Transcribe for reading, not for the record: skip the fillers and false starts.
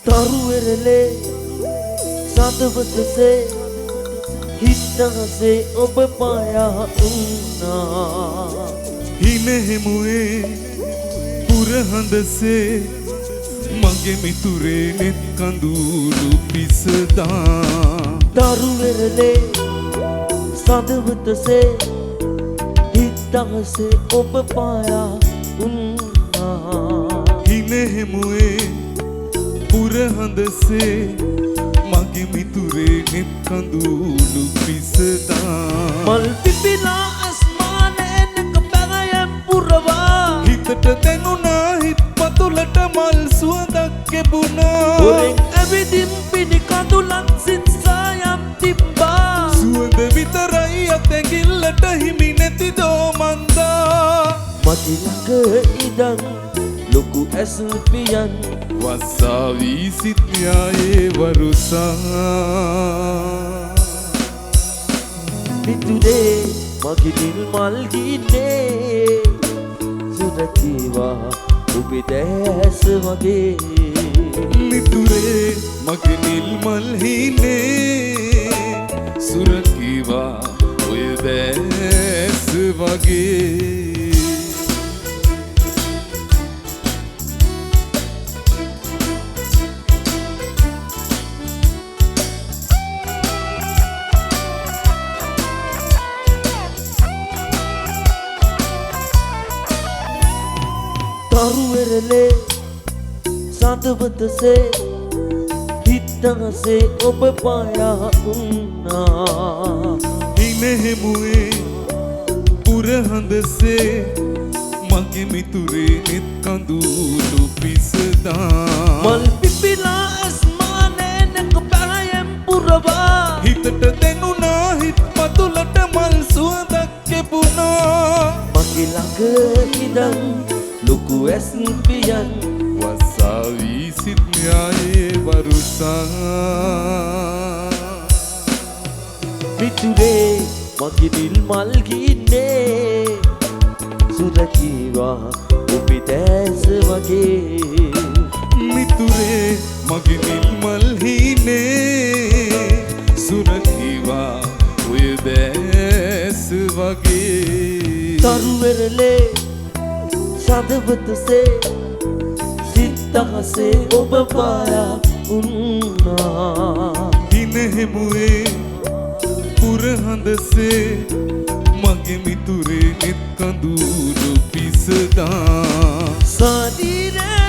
තරුවෙරලේ සඳවතසේ හිතහසේ ඔබ පායා උන්නා හිනහෙමුවේ පුරහඳසේ මගේ මිතුරේ නෙත් කඳුළු පිසදා තරුවෙරලේ සඳවතසේ හිතහසේ ඔබ පායා උන්නා හිනහෙමුවේ පුරහඳසේ මගේ මිතුරේ නෙත් කඳුළු පිසදා මල් පිපිලා අස්මානයක පැගයම් පුරවා හිතට දැනුණා හිත් පතුලට මල් සුවඳක් කෙබුණා ඔරෙන් ඇවිදින් පිණි කඳුලන් සිත්සායම් තිබ්බා සුවඳ විතරයි අතැඟිල්ලට හිමි නැති දෝමන්දා මගේ ළඟ ඉඳන් ලොකු ඇස් පියන් වස්සාවී සිත් න්‍යායේ වරුසා මිතුරේ මගේ දිල් මල් ගින්නේ සුරකීවා ඔබේ දැස වගේ මිතුරේ මගේ නිල් මල් හිනේ සුරකීවා ඔය දැස වගේ තරුවෙරලේ සඳවතසේ හිතහසේ ඔබ පායා උන්නා හිනහෙමුවේ පුරහඳසේ මගේ මිතුරේ නෙත් කඳුළු පිසදා මල් පිපිලා අස්මානයක පැගයම් පුරවා හිතට දැනුණා හිත් පතුලට මල් සුවඳක් කෙබුණා මගේ ළඟ ඉඳන් ලොකු ඇස් පියන් වස්සාවී සිත් න්‍යායේ වරුසා මිතුරේ මගේ දිල් මල් ගින්නේ සුරකීවා ඔබේ දැස වගේ මිතුරේ මගේ නිල් මල් හිනේ සුරකීවා ඔය දැස වගේ තරුවෙරලේ සඳවතසේ සිත්හසේ ඔබ පායා උන්නා හිනහෙමුවේ පුරහඳසේ මගේ මිතුරේ නෙත් කඳුළු පිසදා සාදීරේ